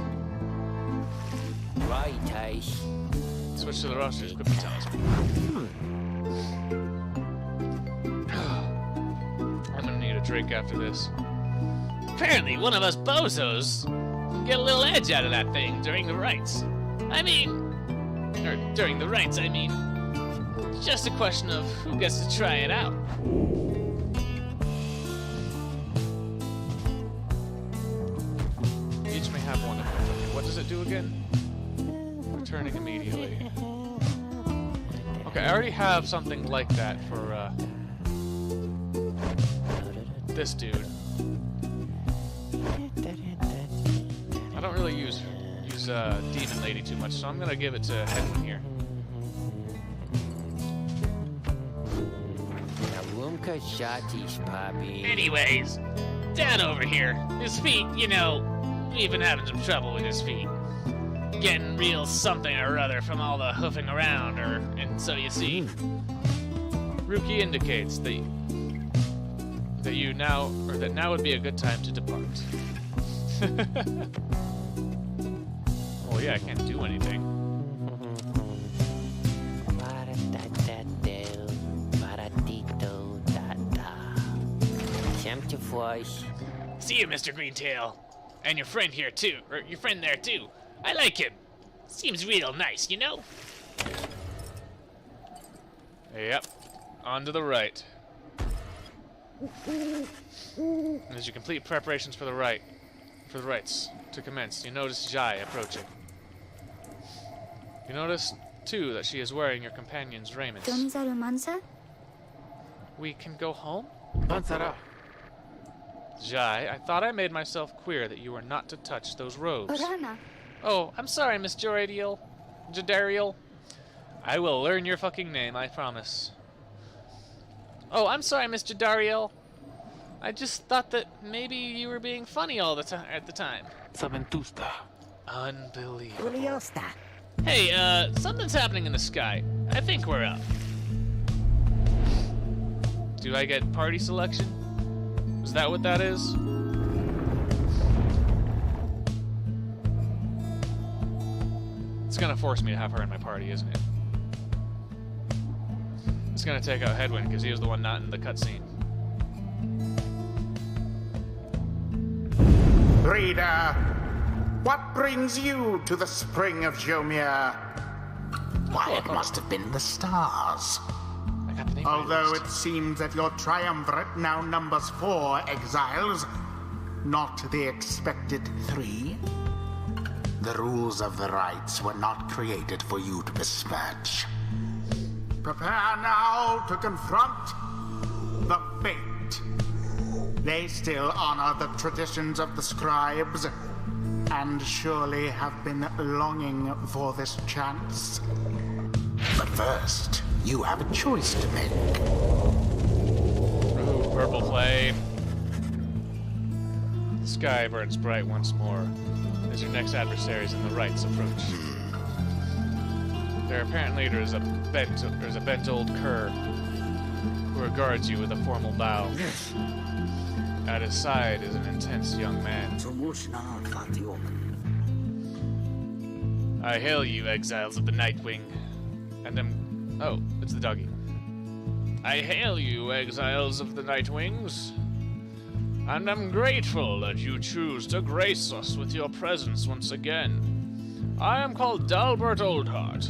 Right, Ice. Switch to the roster's equipment talisman. I'm gonna need a drink after this. Apparently, one of us bozos can get a little edge out of that thing during the rites. During the rites, I mean. It's just a question of who gets to try it out. Each may have one of them. What does it do again? Returning immediately. Okay, I already have something like that for this dude. I don't really use Demon Lady too much, so I'm gonna give it to Hedwin here. Nawumka Shatish, Poppy. Anyways, down over here. His feet, you know, we've been having some trouble with his feet. Getting real something or other from all the hoofing around, and so you see. Ruki indicates that now would be a good time to depart. Oh yeah, I can't do anything. See you, Mr. Greentail. And your friend here, too. Or your friend there, too. I like him. Seems real nice, you know? Yep. On to the right. And as you complete preparations for the rites to commence, you notice Jai approaching. You notice, too, that she is wearing your companion's raiment. We can go home? Mansara. Jai, I thought I made myself clear that you were not to touch those robes. Orana. Oh, I'm sorry, Miss Jadariel. I will learn your fucking name, I promise. Oh, I'm sorry, Miss Jadariel. I just thought that maybe you were being funny all the time at the time. Saventusta. Unbelievable. Uliosta. Hey, something's happening in the sky. I think we're up. Do I get party selection? Is that what that is? It's gonna force me to have her in my party, isn't it? It's gonna take out Hedwin because he was the one not in the cutscene. Reader, what brings you to the spring of Jomir? Why, it must have been the stars. I got the name Although right. it seems that your triumvirate now numbers 4 exiles, not the expected 3. The rules of the rites were not created for you to besmirch. Prepare now to confront the fate. They still honor the traditions of the scribes, and surely have been longing for this chance. But first, you have a choice to make. Remove purple flame. The sky burns bright once more as your next adversaries in the rites approach. Their apparent leader is a bent old cur who regards you with a formal bow. At his side is an intense young man. I hail you, exiles of the Nightwing, and am... Oh, it's the doggy. I hail you, exiles of the Nightwings, and am grateful that you choose to grace us with your presence once again. I am called Dalbert Oldheart,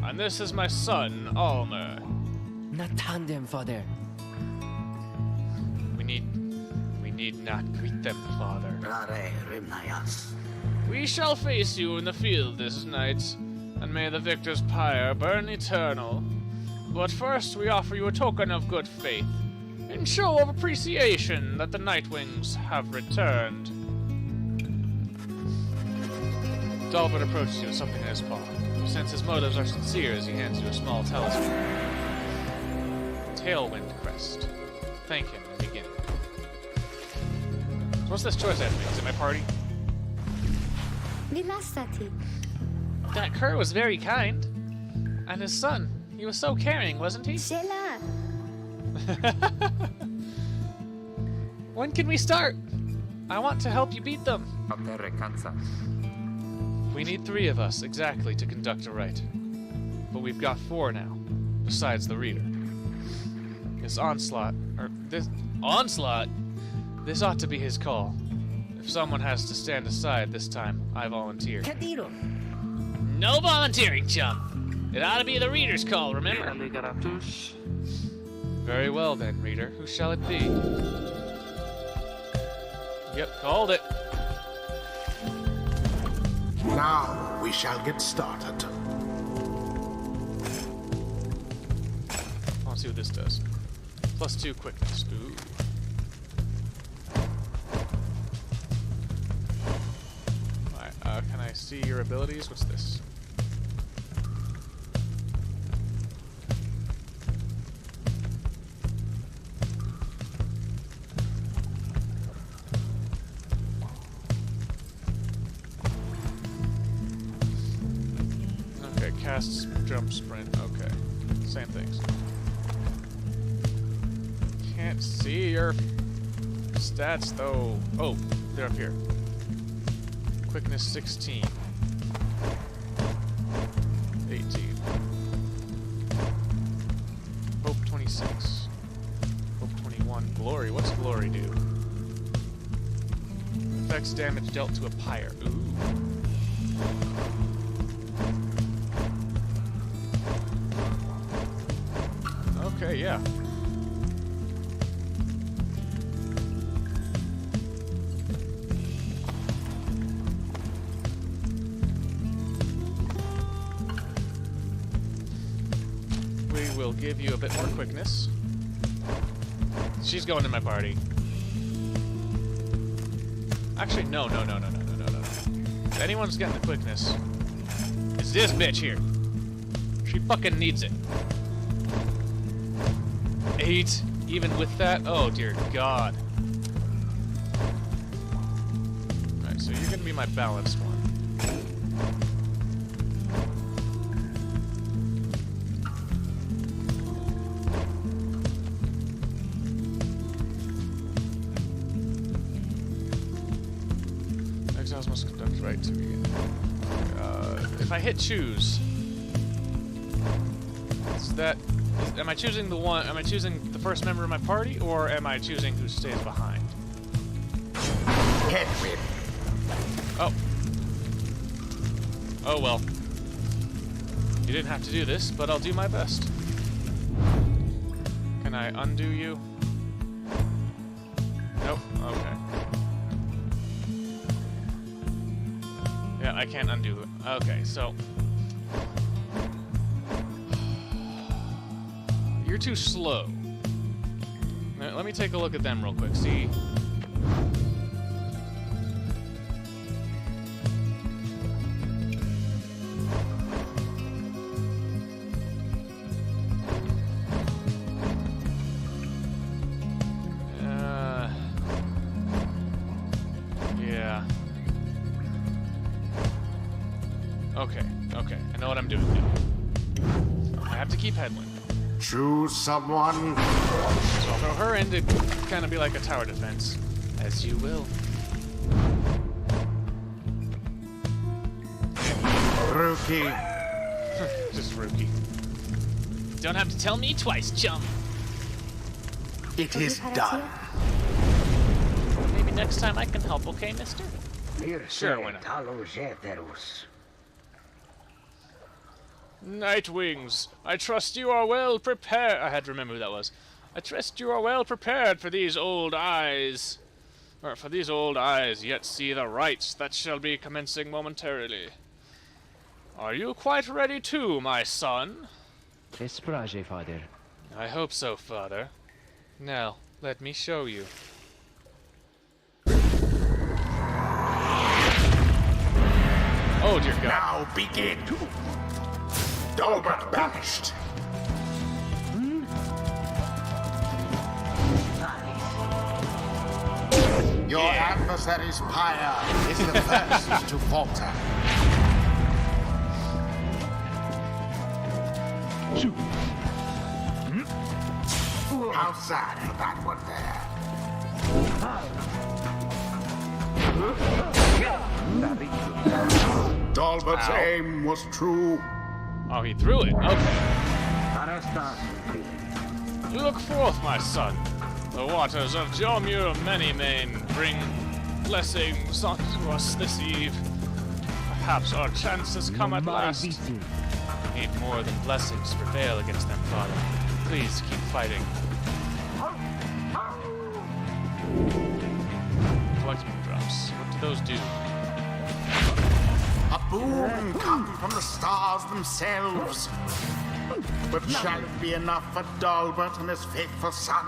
and this is my son, Almer. Not tandem, father. We need not greet them, father. We shall face you in the field this night, and may the victor's pyre burn eternal. But first we offer you a token of good faith, in show of appreciation that the Nightwings have returned. Dalbert approaches you with something in his paw. You sense his motives are sincere as he hands you a small talisman. Tailwind crest. Thank him and begin. So what's this choice I have to make? Is it my party? Vilastati. That cur was very kind. And his son, he was so caring, wasn't he? Sheila. When can we start? I want to help you beat them. Opere cansa. We need 3 of us, exactly, to conduct a rite. But we've got 4 now, besides the reader. This onslaught, this ought to be his call. If someone has to stand aside this time, I volunteer. Katiro. No volunteering, chum. It ought to be the reader's call, remember? Alligaratus. Very well then, reader. Who shall it be? Yep, called it. Now we shall get started. Let's see what this does. +2 quickness. Ooh. Alright, can I see your abilities? What's this? Okay, cast, jump, sprint. Okay. Same things. Can't see your stats though. Oh, they're up here. Quickness 16. 18. Hope 26. Hope 21. Glory. What's glory do? Affects damage dealt to a pyre. Ooh. Okay, yeah. We will give you a bit more quickness. She's going in my party. Actually, no. If anyone's getting the quickness, it's this bitch here. She fucking needs it. 8, even with that? Oh, dear God. Alright, so you're gonna be my balanced one. Exiles must conduct right to begin. If I hit choose, is that... Am I choosing the one? Am I choosing the first member of my party, or am I choosing who stays behind? Headwind. Oh. Oh well. You didn't have to do this, but I'll do my best. Can I undo you? Nope. Okay. Yeah, I can't undo it. Okay, so... You're too slow. Now, let me take a look at them real quick. See? Yeah. Okay. I know what I'm doing now. I have to keep headwind. Choose someone. So I'll throw her in to kind of be like a tower defense. As you will. Rookie. Just rookie. Don't have to tell me twice, chum. It is done. Maybe next time I can help, okay, mister? Sure, why not? Nightwings, I trust you are well prepared. I had to remember who that was. I trust you are well prepared for these old eyes. Or for these old eyes yet see the rites that shall be commencing momentarily. Are you quite ready too, my son? Esprage, father. I hope so, father. Now, let me show you. Oh, dear God. Now begin. Dolbert banished. Your adversary's pyre is the first to falter. How sad for that one there. Dalbert's aim was true. Oh, he threw it. Okay. Look forth, my son. The waters of Jomur Manymane bring blessings unto us this eve. Perhaps our chance has come at last. Need more than blessings to prevail against them, Father. Please keep fighting. Collectible drops. What do those do? A boon come from the stars themselves. But shall it be enough for Dalbert and his faithful son?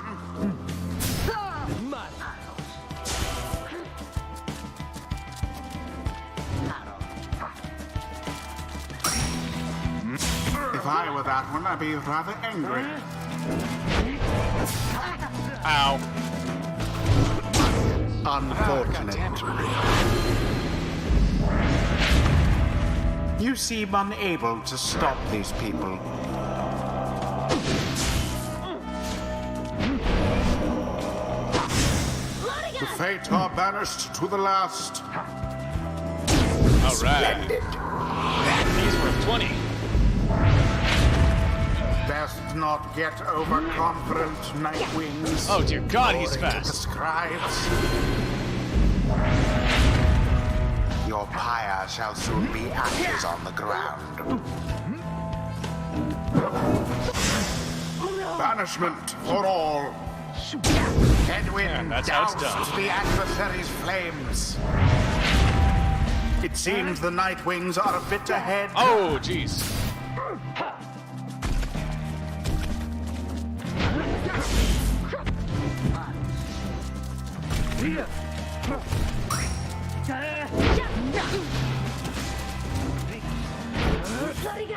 If I were that one, I'd be rather angry. Ow. Unfortunate. You seem unable to stop these people. The fate are banished to the last. Alright. He's worth 20. Best not get overconfident, Nightwings. Oh dear God, he's According to fast. the scribes. Your pyre shall soon be ashes on the ground. Banishment for all. Edwin that's how it's doused done. the adversary's flames. It seems the Nightwings are a bit ahead. Oh, jeez.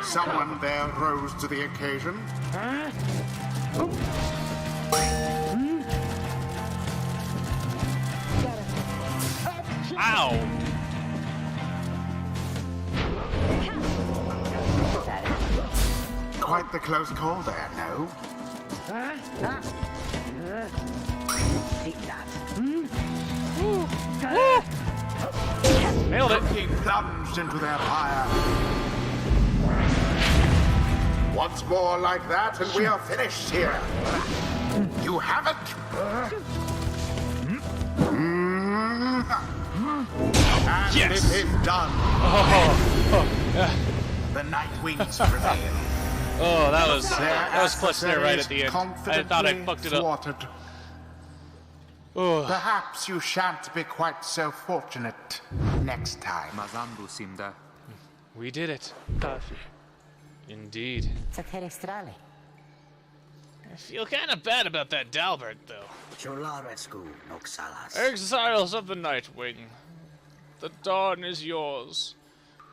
Someone there rose to the occasion. Ow. Quite the close call there, no? Nailed it. He plunged into their fire. Once more like that, and we are finished here. You have it. And Yes. it is done. Oh, The Nightwings prevail. oh, that was Their clutch there right at the end. I thought I confidently fucked it up. thwarted. Oh, Perhaps you shan't be quite so fortunate next time. Mazambu simda. we did it. Tafi. Indeed. Terrestrale. I feel kind of bad about that Dalbert, though. Cholarescu Noxalas. Exiles of the Nightwing, the dawn is yours,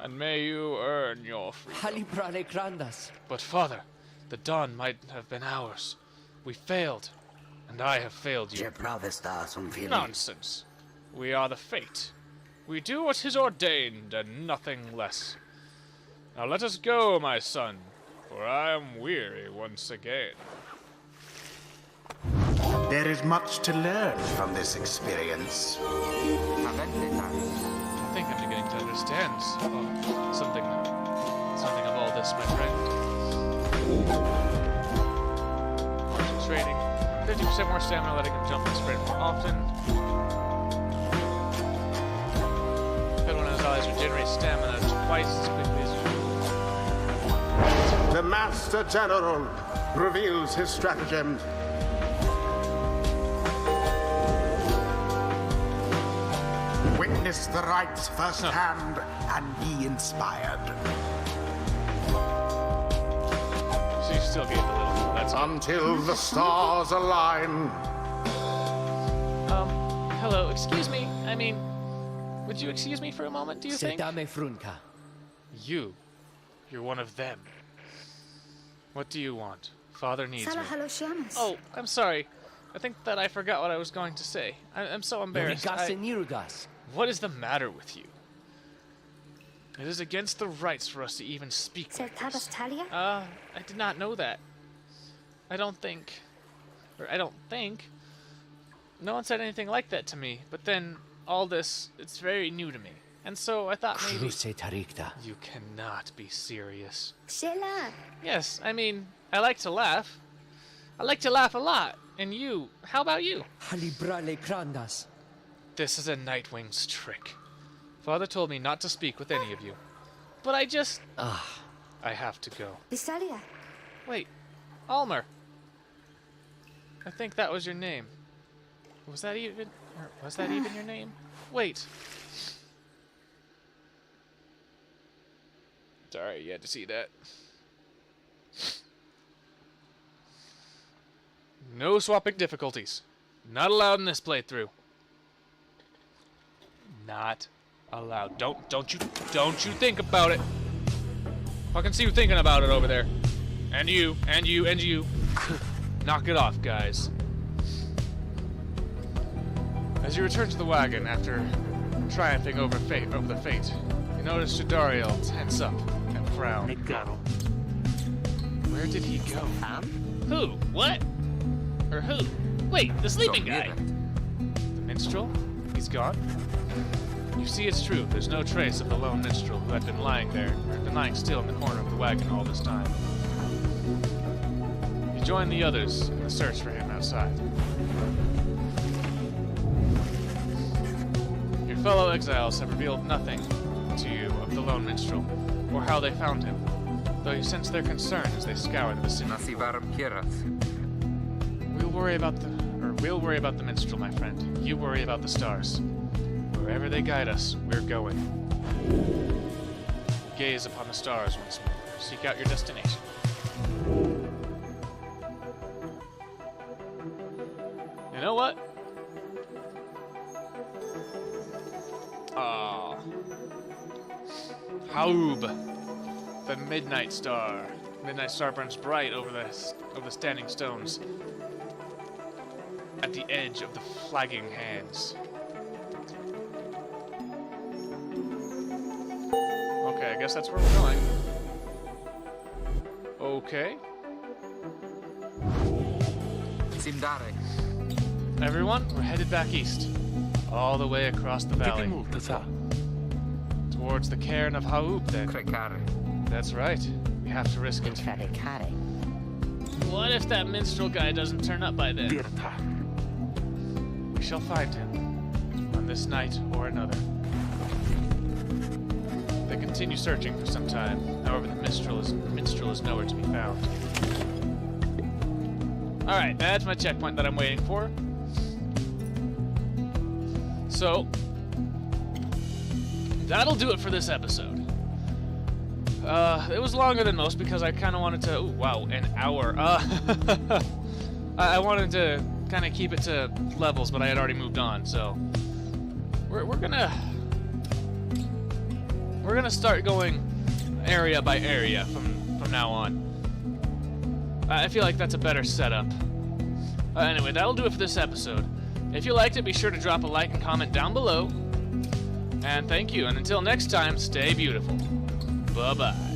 and may you earn your freedom. Halibrale grandas. But Father, the dawn might have been ours. We failed, and I have failed you. Je pravesta sum fili. Nonsense. We are the fate. We do what is ordained, and nothing less. Now let us go, my son, for I am weary once again. There is much to learn from this experience. Aventetas. I think I'm beginning to understand something of all this, my friend. Training. 50% more stamina, letting him jump and sprint more often. Then one of his allies regenerates stamina twice as quickly as usual. The Master General reveals his stratagem. Witness the rites firsthand and be inspired. So you still gave the little. That's Until the stars align. Hello, excuse me. I mean, would you excuse me for a moment, do you think? Sedame frunca. You're one of them. What do you want? Father needs me. Salahaloshiamas. Oh, I'm sorry. I think that I forgot what I was going to say. I'm so embarrassed. Norigas and Nirugas. What is the matter with you? It is against the rights for us to even speak like this. Talia? I did not know that. I don't think... No one said anything like that to me, but then all this, it's very new to me. And so I thought maybe... You cannot be serious. Sheila. Yes, I mean, I like to laugh. I like to laugh a lot. And you, how about you? Halibrale Grandas. This is a Nightwing's trick. Father told me not to speak with any of you. But I just... I have to go. Visalia. Wait, Almer. I think that was your name. Was that even your name? Wait. Sorry, you had to see that. No swapping difficulties. Not allowed in this playthrough. Not allowed. Don't you think about it. I can see you thinking about it over there. And you, and you, and you. Knock it off, guys. As you return to the wagon after triumphing over the fate, you notice Jadariel tense up and frown. Where did he go? Who? What? Or who? Wait, the sleeping guy. The minstrel? He's gone? You see, it's true. There's no trace of the lone minstrel who had been lying still in the corner of the wagon all this time. You join the others in the search for him outside. Your fellow exiles have revealed nothing to you of the lone minstrel, or how they found him, though you sense their concern as they scour the vicinity. We'll worry about the minstrel, my friend. You worry about the stars. Wherever they guide us, we're going. Gaze upon the stars once more. Seek out your destination. You know what? Haub, the midnight star. Midnight star burns bright over the standing stones at the edge of the flagging hands. Okay, I guess that's where we're going. Okay. Simdare. Everyone, we're headed back east. All the way across the valley. Towards the cairn of Haub, then. Crecare. That's right. We have to risk it. What if that minstrel guy doesn't turn up by then? We shall find him. On this night or another. They continue searching for some time. However, the minstrel is nowhere to be found. Alright, that's my checkpoint that I'm waiting for. So, that'll do it for this episode. It was longer than most because I kind of wanted to... Ooh, wow, an hour. I wanted to kind of keep it to levels, but I had already moved on, so... We're gonna start going area by area from now on. I feel like that's a better setup. Anyway, that'll do it for this episode. If you liked it, be sure to drop a like and comment down below. And thank you, and until next time, stay beautiful. Bye-bye.